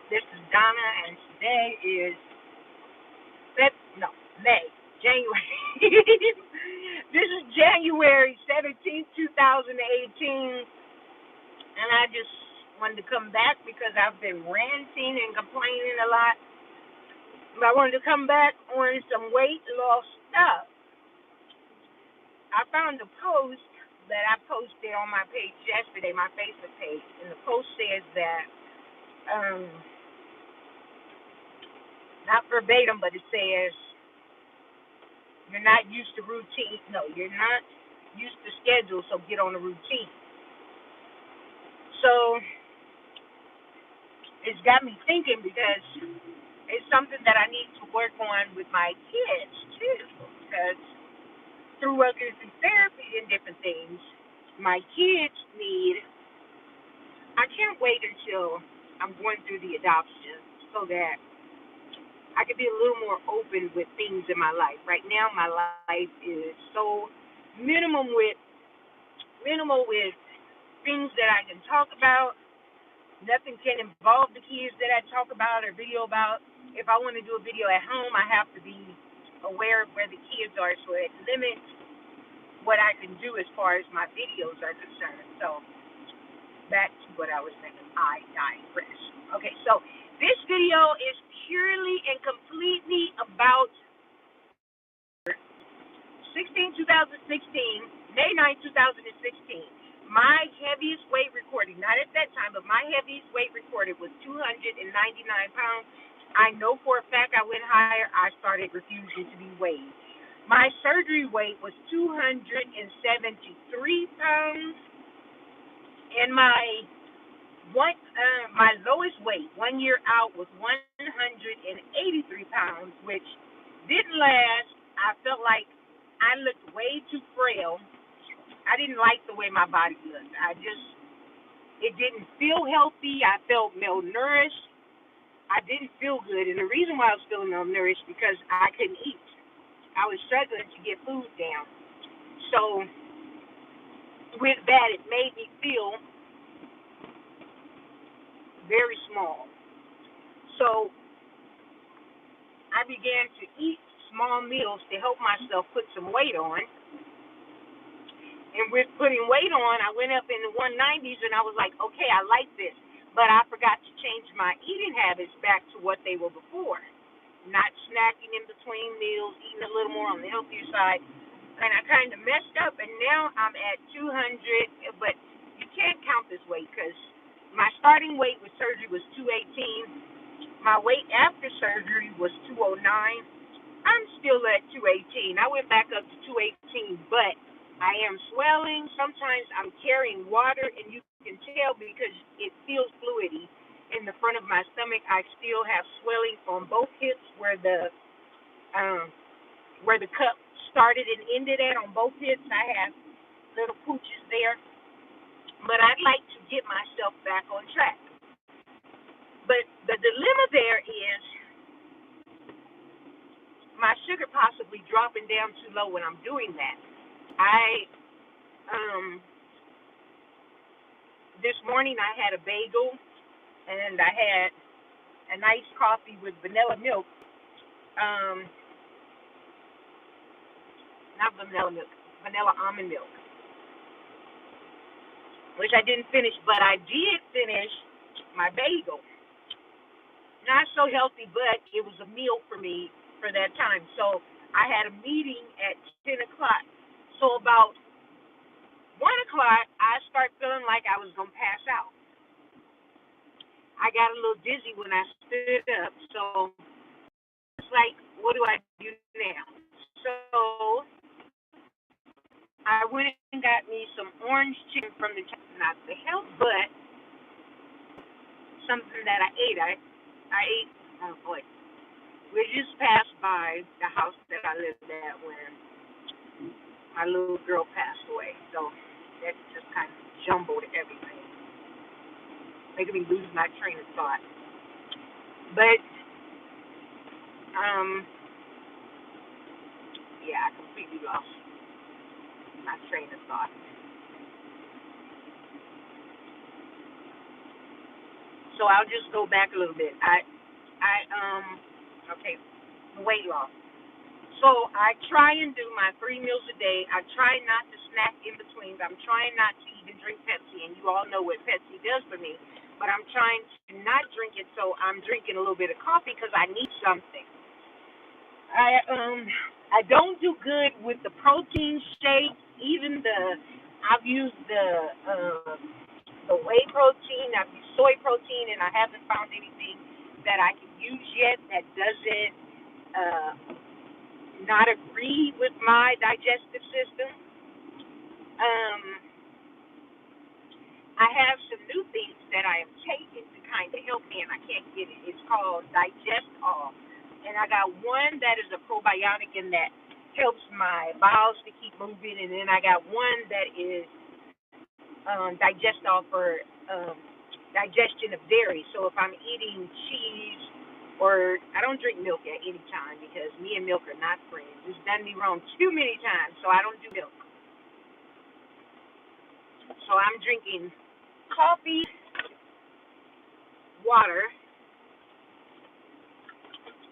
This is Donna, and today is May, January. This is January 17th, 2018, and I just wanted to come back because I've been ranting and complaining a lot. But I wanted to come back on some weight loss stuff. I found a post that I posted on my page yesterday, my Facebook page, and the post says that, um, not verbatim, but it says, you're not used to routine. No, you're not used to schedule, so get on a routine. So it's got me thinking because it's something that I need to work on with my kids too. Because through working through therapy and different things, my kids need. I can't wait until I'm going through the adoption so that I can be a little more open with things in my life. Right now, my life is so minimum with minimal with things that I can talk about. Nothing can involve the kids that I talk about or video about. If I want to do a video at home, I have to be aware of where the kids are, so it limits what I can do as far as my videos are concerned. So back to what I was saying. I digress. Okay, so this video is purely and completely about 2016, May 9, 2016. My heaviest weight recorded, not at that time, but my heaviest weight recorded was 299 pounds. I know for a fact I went higher. I started refusing to be weighed. My surgery weight was 273 pounds, and my lowest weight 1 year out was 183 pounds, which didn't last. I felt like I looked way too frail. I didn't like the way my body looked. It didn't feel healthy. I felt malnourished. I didn't feel good. And the reason why I was feeling malnourished because I couldn't eat. I was struggling to get food down. So with that, it made me feel very small. So I began to eat small meals to help myself put some weight on. And with putting weight on, I went up in the 190s, and I was like, okay, I like this. But I forgot to change my eating habits back to what they were before. Not snacking in between meals, eating a little more on the healthier side. And I kind of messed up, and now I'm at 200. But you can't count this weight because my starting weight with surgery was 218. My weight after surgery was 209. I'm still at 218. I went back up to 218, but I am swelling. Sometimes I'm carrying water, and you can tell because it feels fluidy in the front of my stomach. I still have swelling on both hips where the cup started and ended at on both hips. I have little pooches there, but I'd like to get myself back on track. But the dilemma there is my sugar possibly dropping down too low when I'm doing that. I this morning I had a bagel and I had a nice coffee with vanilla milk. Um, Not vanilla milk, vanilla almond milk, which I didn't finish, but I did finish my bagel. Not so healthy, but it was a meal for me for that time. So I had a meeting at 10 o'clock. So about 1 o'clock, I start feeling like I was going to pass out. I got a little dizzy when I stood up. So it's like, what do I do now? So I went and got me some orange chicken from the not the health, but something that I ate. I ate. Oh boy, we just passed by the house that I lived at when my little girl passed away. So that just kind of jumbled everything, making me lose my train of thought. But um, yeah, I completely lost my train of thought. So I'll just go back a little bit. Okay, weight loss. So I try and do my 3 meals a day. I try not to snack in between. I'm trying not to even drink Pepsi, and you all know what Pepsi does for me. But I'm trying to not drink it, so I'm drinking a little bit of coffee because I need something. I don't do good with the protein shake. Even I've used the whey protein. I've used soy protein, and I haven't found anything that I can use yet that doesn't uh, not agree with my digestive system. Um, I have some new things that I am taking to kind of help me, and I can't get it. It's called Digest All, and I got one that is a probiotic and that helps my bowels to keep moving, and then I got one that is Digest All for digestion of dairy. So if I'm eating cheese, or I don't drink milk at any time because me and milk are not friends. It's done me wrong too many times, so I don't do milk. So I'm drinking coffee, water,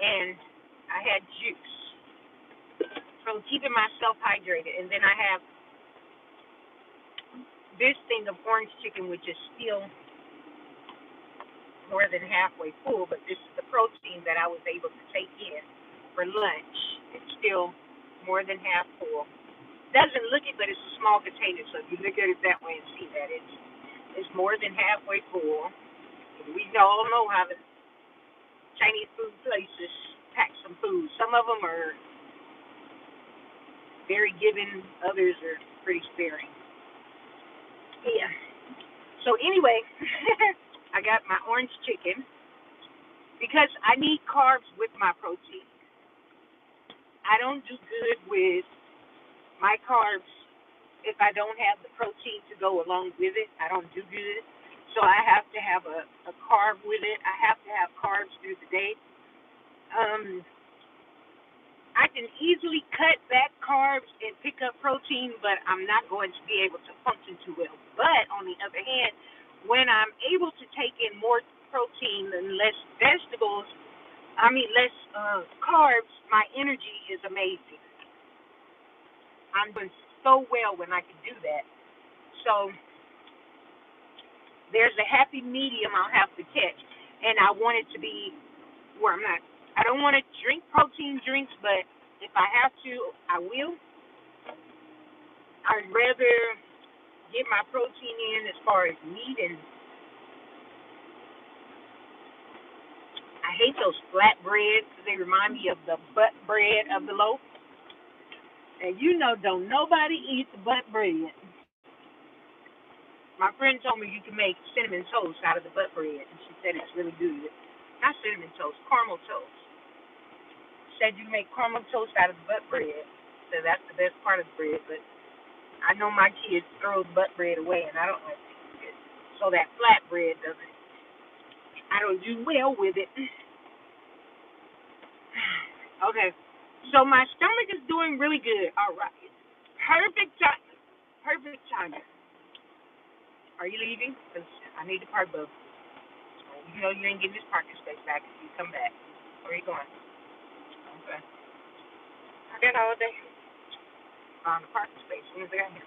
and I had juice. So keeping myself hydrated. And then I have this thing of orange chicken, which is still more than halfway full, but this is the protein that I was able to take in for lunch. It's still more than half full. Doesn't look it, but it's a small container, so if you look at it that way and see that it's more than halfway full. We all know how the Chinese food places pack some food. Some of them are very giving, others are pretty sparing. Yeah. So anyway, I got my orange chicken because I need carbs with my protein. I don't do good with my carbs if I don't have the protein to go along with it. I don't do good. So I have to have a carb with it. I have to have carbs through the day. Um, I can easily cut back carbs and pick up protein, but I'm not going to be able to function too well. But on the other hand, when I'm able to take in more protein and less vegetables, less carbs, my energy is amazing. I'm doing so well when I can do that. So there's a happy medium I'll have to catch, and I want it to be where I'm not. I don't want to drink protein drinks, but if I have to, I will. I'd rather get my protein in as far as meat, and I hate those flat breads because they remind me of the butt bread of the loaf. And don't nobody eat the butt bread. My friend told me you can make cinnamon toast out of the butt bread, and she said it's really good. Not cinnamon toast, caramel toast. She said you can make caramel toast out of the butt bread. So that's the best part of the bread, but I know my kids throw the butt bread away, and I don't like it. So that flat bread doesn't. I don't do well with it. Okay, so my stomach is doing really good. All right, perfect time. Perfect timing. Are you leaving? Because I need to park both. You know you ain't getting this parking space back if you come back. Where are you going? Okay. I got all day. Found the parking space. When did I got here?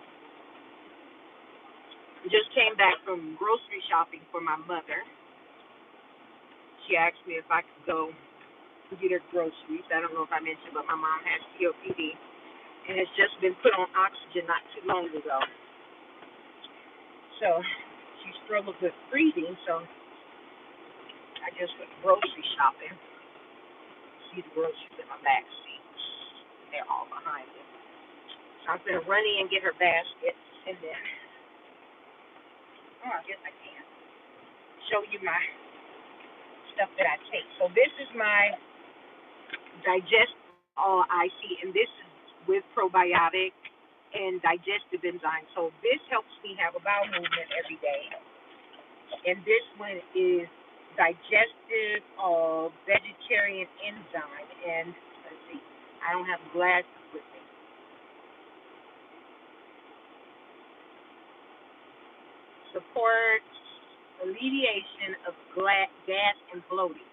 Just came back from grocery shopping for my mother. She asked me if I could go get her groceries. I don't know if I mentioned, but my mom has COPD and has just been put on oxygen not too long ago. So she struggles with breathing, so I just went grocery shopping. See the groceries in my back seat. They're all behind me. So I'm going to run in and get her basket, and then, I guess I can show you my stuff that I take. So this is my Digest All IC, and this is with probiotic and digestive enzymes. So this helps me have a bowel movement every day. And this one is digestive of vegetarian enzyme. And let's see, I don't have glasses with me. Supports alleviation of gas and bloating.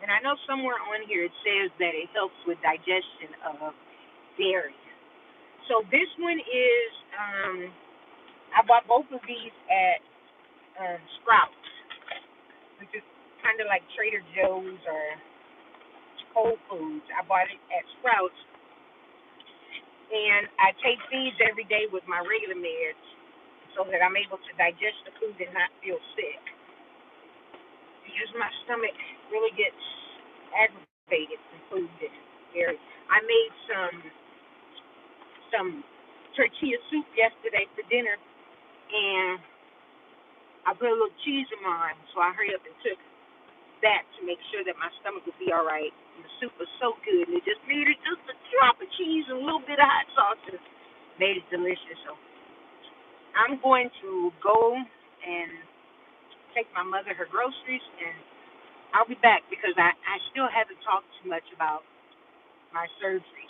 And I know somewhere on here it says that it helps with digestion of dairy. So this one is, I bought both of these at Sprouts, which is kind of like Trader Joe's or Whole Foods. I bought it at Sprouts, and I take these every day with my regular meds so that I'm able to digest the food and not feel sick. Because my stomach really gets aggravated from food that's dairy. I made some tortilla soup yesterday for dinner, and I put a little cheese in mine, so I hurry up and took that to make sure that my stomach would be all right. And the soup was so good, and it just needed just a drop of cheese and a little bit of hot sauce, and made it delicious. So I'm going to go and take my mother her groceries, and I'll be back because I still haven't talked too much about my surgery.